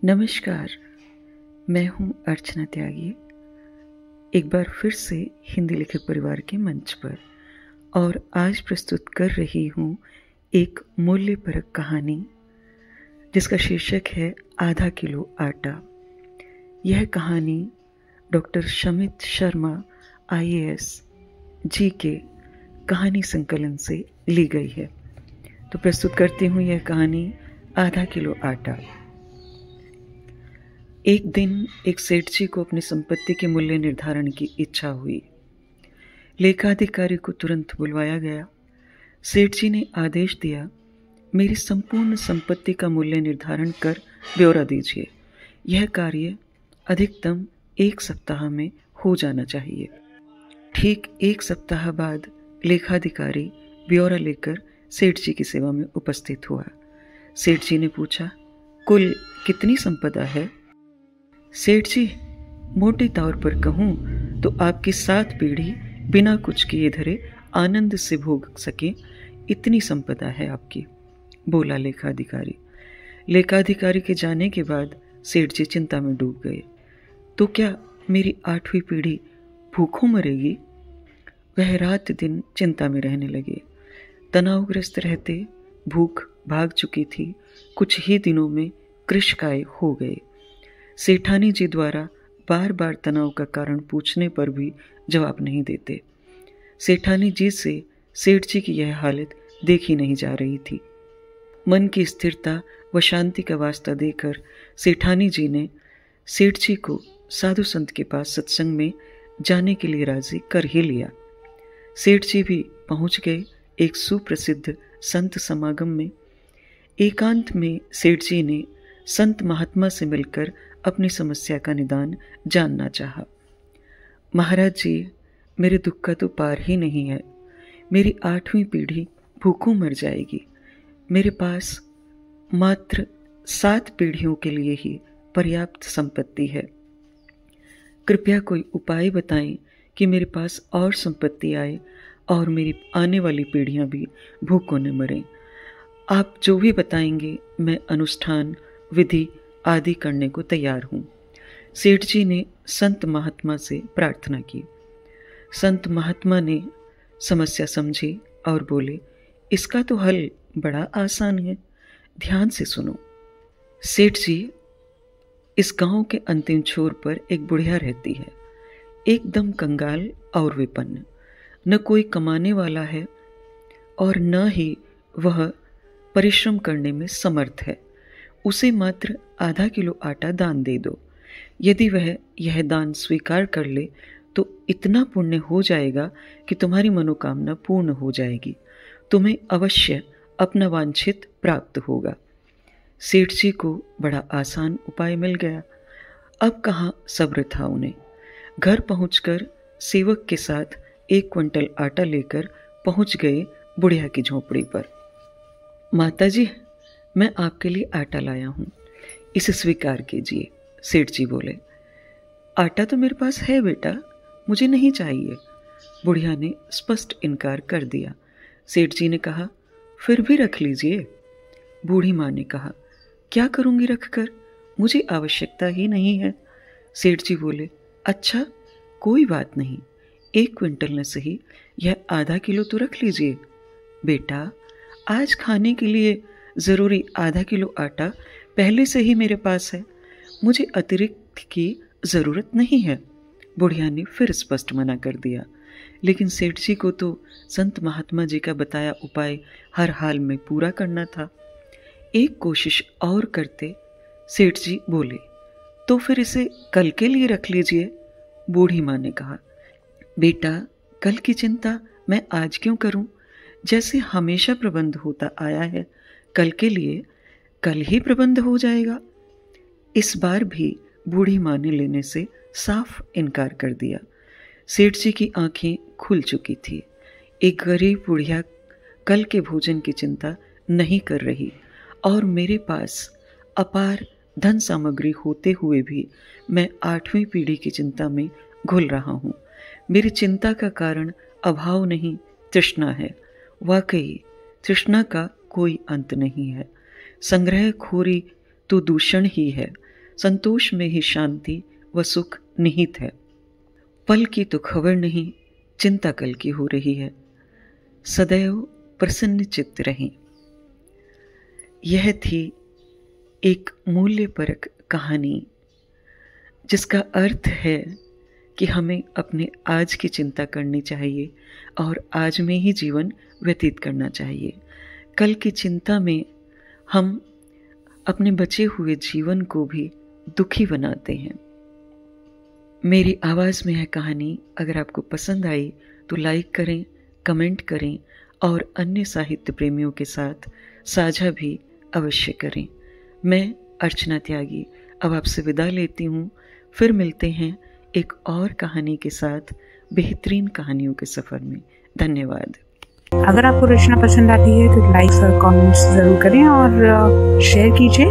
नमस्कार, मैं हूँ अर्चना त्यागी। एक बार फिर से हिंदी लेखक परिवार के मंच पर और आज प्रस्तुत कर रही हूँ एक मूल्यपरक कहानी जिसका शीर्षक है आधा किलो आटा। यह कहानी डॉक्टर शमित शर्मा IAS जी के कहानी संकलन से ली गई है। तो प्रस्तुत करती हूँ यह कहानी आधा किलो आटा। एक दिन एक सेठ जी को अपनी संपत्ति के मूल्य निर्धारण की इच्छा हुई। लेखाधिकारी को तुरंत बुलवाया गया। सेठ जी ने आदेश दिया, मेरी संपूर्ण संपत्ति का मूल्य निर्धारण कर ब्यौरा दीजिए। यह कार्य अधिकतम 1 सप्ताह में हो जाना चाहिए। ठीक 1 सप्ताह बाद लेखाधिकारी ब्यौरा लेकर सेठ जी की सेवा में उपस्थित हुआ। सेठ जी ने पूछा, कुल कितनी संपदा है? सेठ जी, मोटे तौर पर कहूँ तो आपकी 7 पीढ़ी बिना कुछ किए धरे आनंद से भोग सके इतनी संपदा है आपकी, बोला लेखाधिकारी। लेखाधिकारी के जाने के बाद सेठ जी चिंता में डूब गए। तो क्या मेरी 8वीं पीढ़ी भूखों मरेगी? वह रात दिन चिंता में रहने लगे। तनावग्रस्त रहते भूख भाग चुकी थी। कुछ ही दिनों में कृशकाय हो गए। सेठानी जी द्वारा बार बार तनाव का कारण पूछने पर भी जवाब नहीं देते। सेठानी जी से सेठ जी की यह हालत देखी नहीं जा रही थी। मन की स्थिरता व शांति का वास्ता देकर सेठानी जी ने सेठ जी को साधु संत के पास सत्संग में जाने के लिए राजी कर ही लिया। सेठ जी भी पहुंच गए एक सुप्रसिद्ध संत समागम में। एकांत में सेठ जी ने संत महात्मा से मिलकर अपनी समस्या का निदान जानना चाहा। महाराज जी, मेरे दुख का तो पार ही नहीं है। मेरी 8वीं पीढ़ी भूखों मर जाएगी। मेरे पास मात्र 7 पीढ़ियों के लिए ही पर्याप्त संपत्ति है। कृपया कोई उपाय बताएं कि मेरे पास और संपत्ति आए और मेरी आने वाली पीढ़ियां भी भूखों न मरें। आप जो भी बताएंगे मैं अनुष्ठान विधि आदि करने को तैयार हूँ। सेठ जी ने संत महात्मा से प्रार्थना की। संत महात्मा ने समस्या समझी और बोले, इसका तो हल बड़ा आसान है, ध्यान से सुनो। सेठ जी, इस गांव के अंतिम छोर पर एक बुढ़िया रहती है, एकदम कंगाल और विपन्न। न कोई कमाने वाला है और न ही वह परिश्रम करने में समर्थ है। उसे मात्र आधा किलो आटा दान दे दो। यदि वह यह दान स्वीकार कर ले तो इतना पुण्य हो जाएगा कि तुम्हारी मनोकामना पूर्ण हो जाएगी। तुम्हें अवश्य अपना वांछित प्राप्त होगा। सेठ जी को बड़ा आसान उपाय मिल गया। अब कहाँ सब्र था उन्हें। घर पहुंचकर सेवक के साथ 1 क्विंटल आटा लेकर पहुंच गए बुढ़िया की झोपड़ी पर। माता जी, मैं आपके लिए आटा लाया हूँ, इसे स्वीकार कीजिए, सेठ जी बोले। आटा तो मेरे पास है बेटा, मुझे नहीं चाहिए, बुढ़िया ने स्पष्ट इनकार कर दिया। सेठ जी ने कहा, फिर भी रख लीजिए। बूढ़ी माँ ने कहा, क्या करूँगी रखकर, मुझे आवश्यकता ही नहीं है। सेठ जी बोले, अच्छा कोई बात नहीं, 1 क्विंटल न सही, यह आधा किलो तो रख लीजिए। बेटा, आज खाने के लिए ज़रूरी आधा किलो आटा पहले से ही मेरे पास है, मुझे अतिरिक्त की ज़रूरत नहीं है। बुढ़िया ने फिर स्पष्ट मना कर दिया। लेकिन सेठ जी को तो संत महात्मा जी का बताया उपाय हर हाल में पूरा करना था। एक कोशिश और करते सेठ जी बोले, तो फिर इसे कल के लिए रख लीजिए। बूढ़ी माँ ने कहा, बेटा, कल की चिंता मैं आज क्यों करूं? जैसे हमेशा प्रबंध होता आया है, कल के लिए कल ही प्रबंध हो जाएगा। इस बार भी बूढ़ी माँ ने लेने से साफ इनकार कर दिया। सेठ जी की आंखें खुल चुकी थी। एक गरीब बुढ़िया कल के भोजन की चिंता नहीं कर रही और मेरे पास अपार धन सामग्री होते हुए भी मैं 8वीं पीढ़ी की चिंता में घुल रहा हूँ। मेरी चिंता का कारण अभाव नहीं, तृष्णा है। वाकई तृष्णा का कोई अंत नहीं है। संग्रह खोरी तो दूषण ही है। संतोष में ही शांति व सुख निहित है। पल की तो खबर नहीं, चिंता कल की हो रही है। सदैव प्रसन्न चित्त रहें। यह थी एक मूल्यपरक कहानी, जिसका अर्थ है कि हमें अपने आज की चिंता करनी चाहिए और आज में ही जीवन व्यतीत करना चाहिए। कल की चिंता में हम अपने बचे हुए जीवन को भी दुखी बनाते हैं। मेरी आवाज़ में यह कहानी अगर आपको पसंद आई तो लाइक करें, कमेंट करें और अन्य साहित्य प्रेमियों के साथ साझा भी अवश्य करें। मैं अर्चना त्यागी अब आपसे विदा लेती हूँ। फिर मिलते हैं एक और कहानी के साथ बेहतरीन कहानियों के सफ़र में। धन्यवाद। अगर आपको रचना पसंद आती है तो लाइक और कमेंट्स ज़रूर करें और शेयर कीजिए।